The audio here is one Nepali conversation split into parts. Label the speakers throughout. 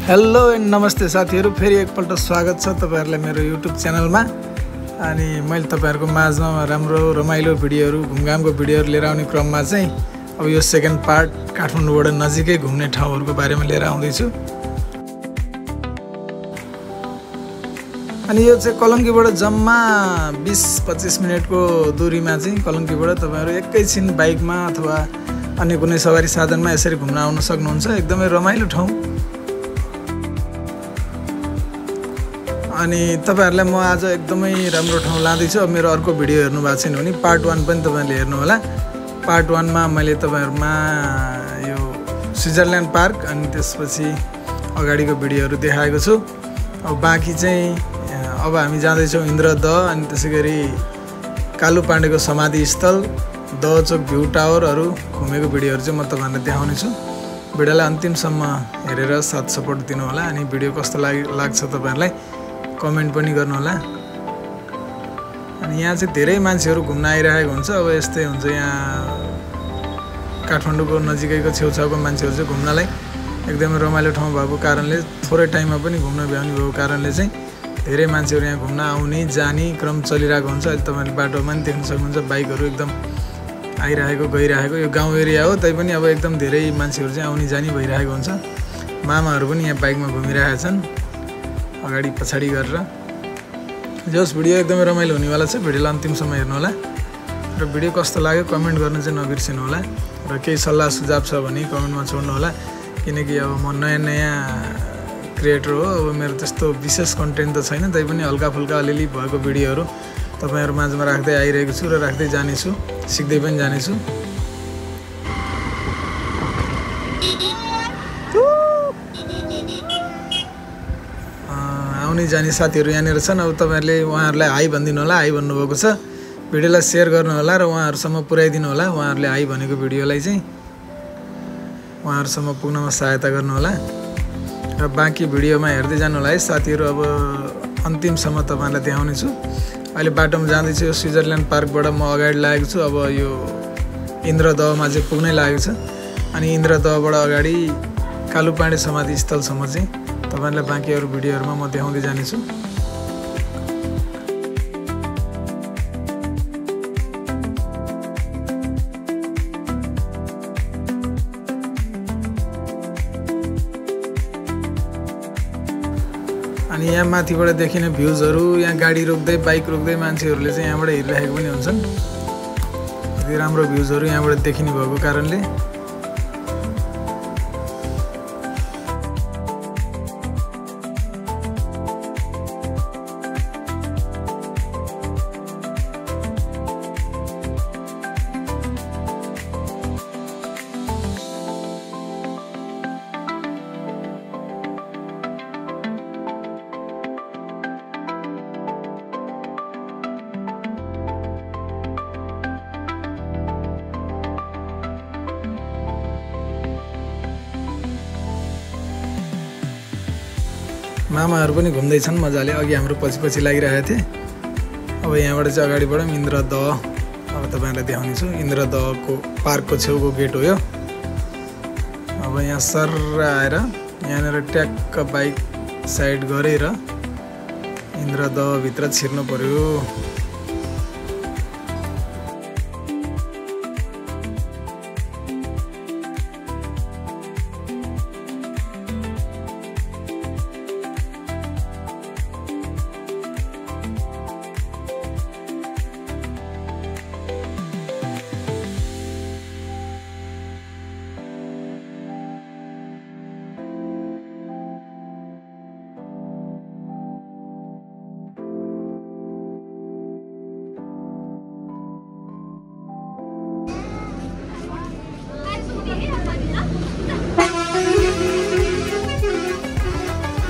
Speaker 1: हेलो एन्ड नमस्ते साथीहरु, फेरि एकपल्ट स्वागत छ तपाईहरुलाई मेरो युट्युब च्यानलमा। अनि मैले तपाईहरुको माझमा राम्रो रमाइलो भिडियोहरु, घुमघामको भिडियोहरु लिएर आउने क्रममा चाहिँ अब यो सेकेन्ड पार्ट काठमाडौँबाट नजिकै घुम्ने ठाउँहरुको बारेमा लिएर आउँदै छु। अनि यो चाहिँ कलंकीबाट जम्मा 20-25 मिनेटको दूरीमा चाहिँ कलंकीबाट तपाईहरु एकैछिन बाइकमा अथवा अन्य कुनै सवारी साधनमा यसरी घुम्न आउन सक्नुहुन्छ। एकदमै रमाइलो ठाउँ। अनि तपाईहरुलाई म आज एकदमै राम्रो ठाउँ लाँदै छु। अब मेरो अर्को भिडियो हेर्नु भएको छैन भने पार्ट 1 पनि तपाईहरुले हेर्नु होला। पार्ट 1 मा मैले तपाईहरुमा यो स्विजरल्यान्ड पार्क अनि त्यसपछि अगाडिको भिडियोहरु देखाएको छु। अब बाँकी चाहिँ अब हामी जाँदै छौं इन्द्रदह अनि त्यसैगरी कालु पाण्डेको समाधि स्थल, दहचोक भ्यू टावरहरु घुमेको भिडियोहरु चाहिँ म तपाईहरुलाई देखाउने छु। भिडियोलाई अन्तिमसम्म हेरेर साथ सपोर्ट दिनु होला। अनि भिडियो कस्तो लाग्छ तपाईहरुलाई कमेन्ट पनि गर्नु होला। अनि यहाँ चाहिँ धेरै मान्छेहरु घुम्न आइरहेको हुन्छ। अब यस्तै हुन्छ, यहाँ काठमाडौँको नजिकैको छेउछाउको मान्छेहरु चाहिँ घुम्नलाई एकदमै रमाइलो ठाउँ भएको कारणले, थोरै टाइममा पनि घुम्न भ्याउने भएको कारणले चाहिँ धेरै मान्छेहरु यहाँ घुम्न आउने जाने क्रम चलिरहेको हुन्छ। अहिले तपाईहरुले बाटोमा पनि देख्न सक्नुहुन्छ, बाइकहरु एकदम आइरहेको गइरहेको। यो गाउँ एरिया हो तैपनि अब एकदम धेरै मान्छेहरु चाहिँ आउने जाने भइरहेको हुन्छ। मामाहरु पनि यहाँ बाइकमा घुमिरहेका छन् अगाडि पछाडी गरेर। जस भिडियो एकदमै रमाइलो हुनेवाला छ। भिडियोलाई अन्तिमसम्म हेर्नु होला र भिडियो कस्तो लाग्यो कमेन्ट गर्न चाहिँ नबिर्सिनु होला। र केही सल्लाह सुझाव छ भने कमेन्टमा छोड्नु होला, किनकि अब म नयाँ क्रिएटर हो। अब मेरो त्यस्तो विशेष कन्टेन्ट त छैन, तैपनि हल्काफुल्का अलिअलि भएको भिडियोहरु तपाईहरु माझमा राख्दै आइरहेको छु र राख्दै जानेछु, सिक्दै पनि जानेछु। आउने जाने साथीहरु यहाँनिर छन्। अब तपाईहरुले उहाँहरुलाई हाई भनिदिनु होला। हाई भन्नुभएको छ, भिडियोलाई शेयर गर्नु होला र उहाँहरुसम्म पुर्याइदिनु होला। उहाँहरुले हाई भनेको भिडियोलाई चाहिँ उहाँहरुसम्म पुग्नमा सहायता गर्नु होला र बाँकी भिडियोमा हेर्दै जानु होला है साथीहरु। अब अन्तिमसम्म तपाईहरुलाई देखाउने छु। अहिले बाटोमा जाँदै छु। यो स्विजरल्यान्ड पार्कबाट म अगाडि लागेको छु। अब यो इन्द्रदहमा चाहिँ पुग्नै लागेको छ। अनि इन्द्रदहबाट अगाडि कालु पाण्डे समाधि स्थलसम्म चाहिँ तपाईहरुलाई बाँकी अरु भिडियोहरुमा म देखाउँदै जानेछु। अनि यहाँ माथिबाट देखिने भ्यूजहरु, यहाँ गाडी रोक्दै बाइक रोक्दै मान्छेहरुले चाहिँ यहाँबाट हेरिरहेको पनि हुन्छन्। यति राम्रो भ्यूजहरु यहाँबाट देखिने भएको कारणले मामाहरु पनि घुम्दै छन् मजाले। अघि हाम्रो पछि लागिरहेका थिए। अब यहाँबाट चाहिँ अगाडि बढौँ इन्द्रदह। अब तपाईहरुलाई देखाउने छु। इन्द्रदहको पार्कको छेउको गेट हो यो। अब यहाँ सर आएर यहाँनिर ट्याक्क बाइक साइड गरेर इन्द्रदह भित्र छिर्नु पर्यो।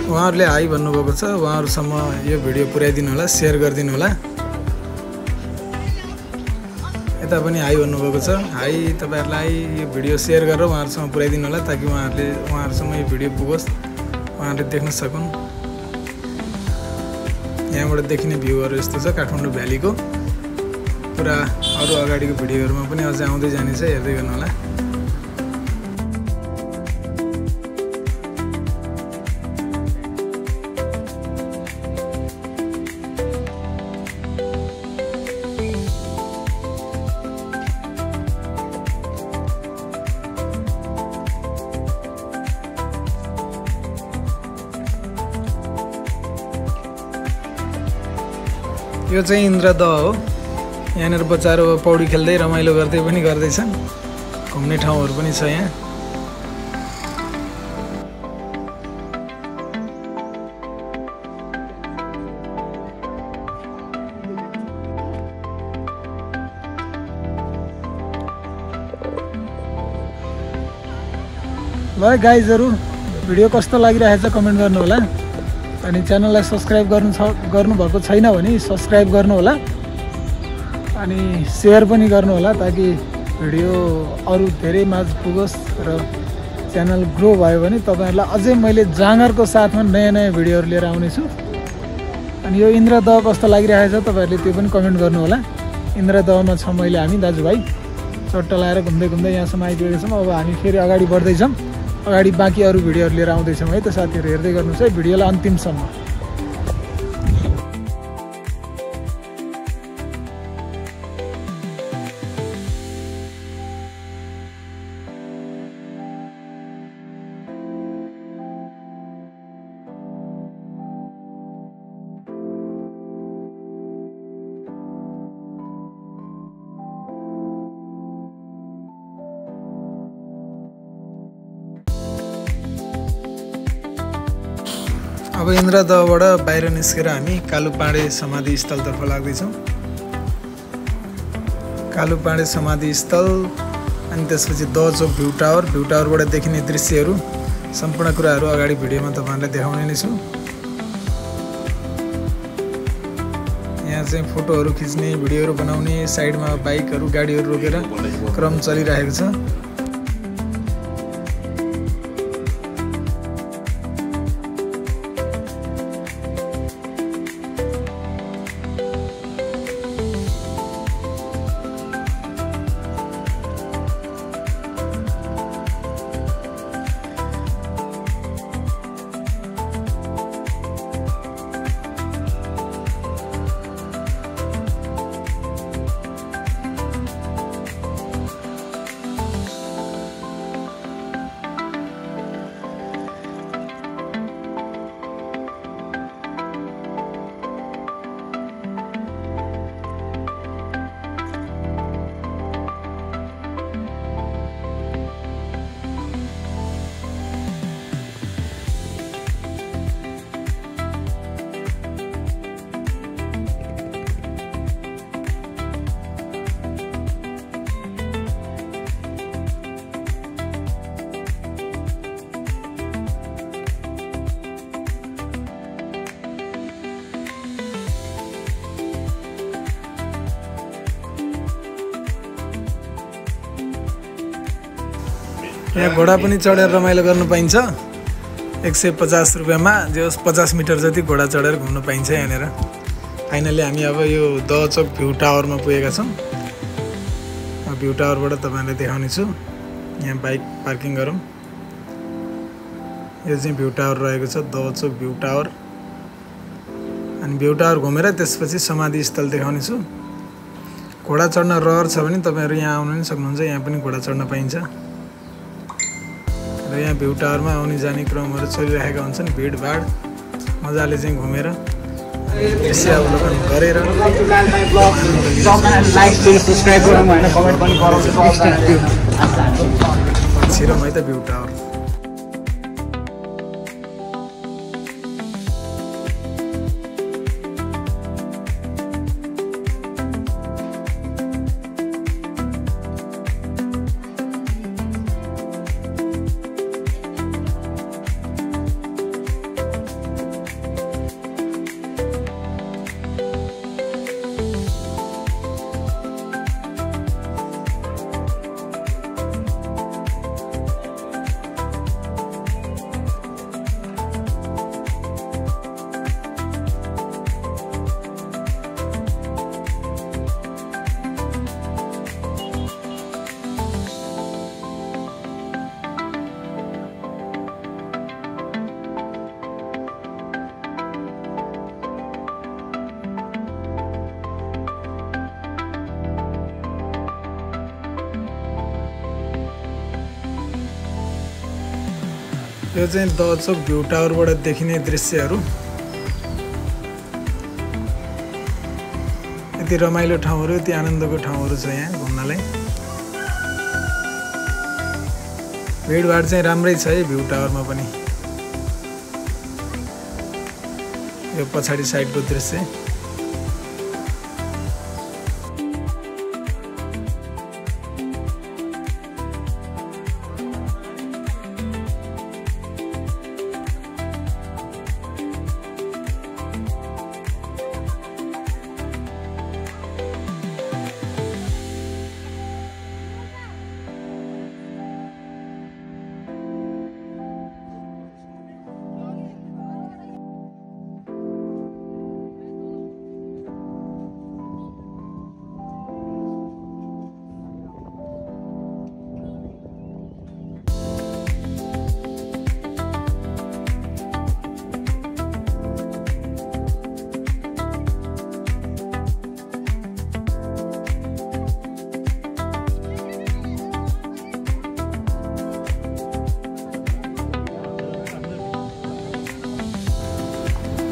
Speaker 1: उहाँहरुले हाई भन्नुभएको छ। उहाँहरुसम्म यो भिडियो पुर्याइदिनु होला, शेयर गरिदिनु होला। यता पनि हाई भन्नुभएको छ। हाई तपाईहरुलाई यो भिडियो शेयर गरेर उहाँहरुसम्म पुर्याइदिनु होला, ताकि उहाँहरुसम्म यो भिडियो पुगोस्, उहाँहरुले देख्न सकुन्। यहाँबाट देखिने भ्यूहरु यस्तो छ काठमाडौँ भ्यालीको। पुरा अरु अगाडिको भिडियोहरुमा पनि अझै आउँदै जानेछ, हेर्दै गर्नु होला। यो चाहिँ इन्द्रदह हो। यहाँनिर बच्चाहरू पौडी खेल्दै रमाइलो गर्दै पनि गर्दैछन्। घुम्ने ठाउँहरू पनि छ यहाँ। ल गाइजहरु, भिडियो कस्तो लागिरहेछ कमेन्ट गर्नु होला। अनि च्यानललाई सब्स्क्राइब गर्नुभएको छैन भने सब्स्क्राइब गर्नु होला अनि शेयर पनि गर्नु होला ताकि भिडियो अरु धेरै माझ पुगोस् र च्यानल ग्रो भयो भने तपाईहरुलाई अझै मैले जाँगरको साथमा नयाँ नयाँ भिडियोहरु लिएर आउने छु। अनि यो इन्द्रदह कस्तो लागिरहेछ तपाईहरुले त्यो पनि कमेन्ट गर्नु होला। इन्द्रदहमा छ मैले हामी दाजुभाइ चट्टा लाएर घुम्दै घुम्दै यहाँसम्म आइपुगेका छौं। अब हामी फेरि अगाडि बढ्दै छौं। अगाडि बाँकी अरु भिडियोहरु लिएर आउँदै छौं है त साथीहरु, हेर्दै गर्नुस् है भिडियोलाई अन्तिमसम्म। अब इन्द्रदहबाट बाहिर निस्केर हामी कालुपाडे समाधि स्थलतर्फ लाग्दैछौँ। कालुपाडे समाधि स्थल अनि त्यसपछि दहचोक भ्यू टावरबाट देखिने दृश्यहरू सम्पूर्ण कुराहरू अगाडि भिडियोमा तपाईहरुलाई देखाउने नै छु। यहाँ चाहिँ फोटोहरू खिच्ने, भिडियोहरू बनाउने, साइडमा बाइकहरू गाडीहरू रोकेर क्रम चलिरहेको छ। यहाँ घोडा पनि चढेर रमाइलो गर्नु पाइन्छ। 150 रुपैयाँमा जो 50 मिटर जति घोडा चढेर घुम्न पाइन्छ यहाँनिर। फाइनली हामी अब यो दहचोक भ्यू टावरमा पुगेका छौँ। भ्यू टावरबाट तपाईहरुलाई देखाउने छु। यहाँ बाइक पार्किङ गरौँ। यो चाहिँ भ्यू टावर रहेको छ, दहचोक भ्यू टावर। अनि भ्यू टावर घुमेर त्यसपछि समाधि स्थल देखाउने छु। घोडा चढ्न रहर छ भने तपाईहरु यहाँ आउन पनि सक्नुहुन्छ। यहाँ पनि घोडा चढ्न पाइन्छ। र यहाँ भ्यू टावरमा आउने जाने क्रमहरू चलिरहेका हुन्छन्। भिडभाड मजाले चाहिँ घुमेर दृश्य अवलोकन गरेर छिरौँ है त भ्यू टावर। यो चाहिँ दहचोक भ्यू टावरबाट देखिने दृश्यहरू। यति रमाइलो ठाउँहरू यति आनन्दको ठाउँहरू छ यहाँ घुम्नलाई। भिडभाड चाहिँ राम्रै छ है भ्यू टावरमा पनि। यो पछाडि साइडको दृश्य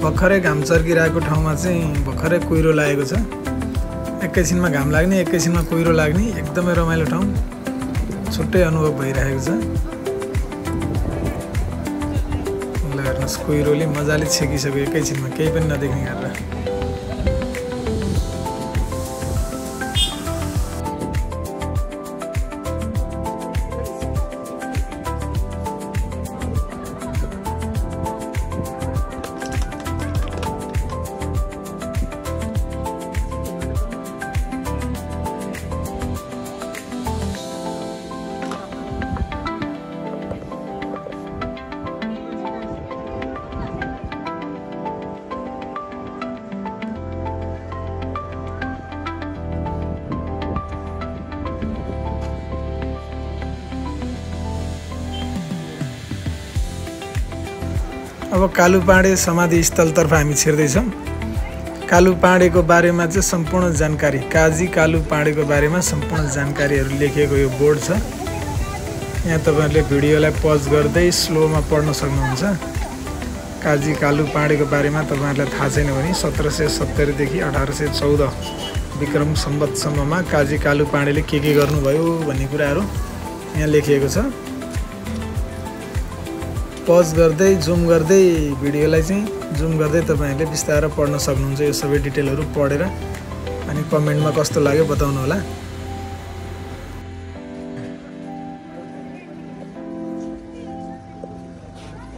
Speaker 1: भर्खरै घाम चर्किरहेको ठाउँमा चाहिँ भर्खरै कुहिरो लागेको छ। एकैछिनमा घाम लाग्ने एकैछिनमा कुहिरो लाग्ने एकदमै रमाइलो ठाउँ, छुट्टै अनुभव भइरहेको छ। ल हेर्नुहोस् कुहिरोले मजाले छेकिसक्यो एकैछिनमा, केही पनि नदेख्ने गरेर। अब कालुपाँडे समाधि स्थलतर्फ हामी छिर्दैछौँ। कालुपाँडेको बारेमा चाहिँ सम्पूर्ण जानकारी, काजी कालुपाँडेको बारेमा सम्पूर्ण जानकारीहरू लेखिएको यो बोर्ड छ। यहाँ तपाईँहरूले भिडियोलाई पज गर्दै स्लोमा पढ्न सक्नुहुन्छ। काजी कालुपाँडेको बारेमा तपाईँहरूलाई थाहा छैन भने 1770 देखि 1814 विक्रम सम्वतसम्ममा काजी कालुपाँडेले के गर्नुभयो भन्ने कुराहरू यहाँ लेखिएको छ। पज गर्दै जुम गर्दै भिडियोलाई चाहिँ जुम गर्दै तपाईँहरूले बिस्तारै पढ्न सक्नुहुन्छ। यो सबै डिटेलहरू पढेर अनि कमेन्टमा कस्तो लाग्यो बताउनु होला।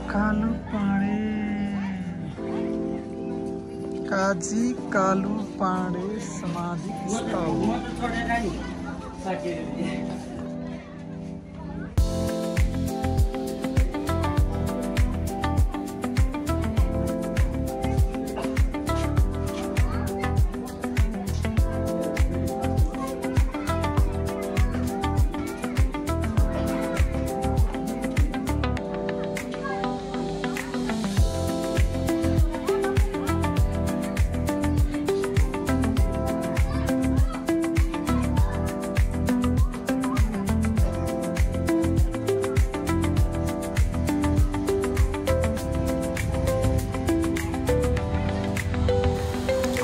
Speaker 1: कालुपाँडे, काजी कालुपाँडे समाधि स्थल।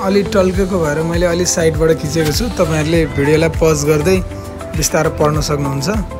Speaker 1: अलि टल्केको भएर मैले अलि साइडबाट खिचेको छु। तपाईहरुले भिडियोलाई पज गर्दै बिस्तारै पढ्न सक्नुहुन्छ।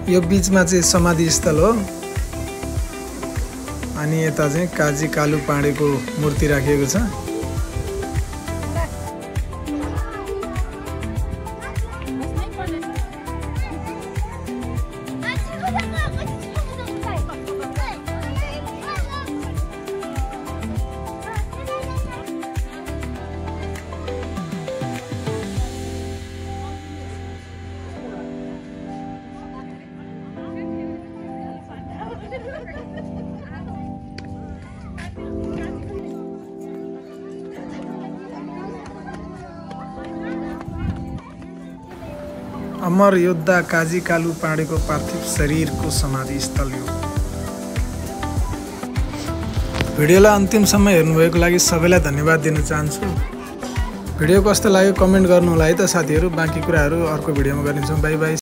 Speaker 1: यो बीचमा चाहिँ समाधि स्थल हो अनि यता चाहिँ काजी कालुपाँडेको मूर्ति राखिएको छ। अमर योद्धा काजी कालु पाँडेको पार्थिव शरीरको समाधि स्थल यो। भिडियोलाई अन्तिमसम्म हेर्नुभएको लागि सबैलाई धन्यवाद दिन चाहन्छु। भिडियो कस्तो लाग्यो कमेन्ट गर्नु होला है त साथीहरु। बाँकी कुराहरु अर्को भिडियोमा गरिन्छौँ। Bye bye.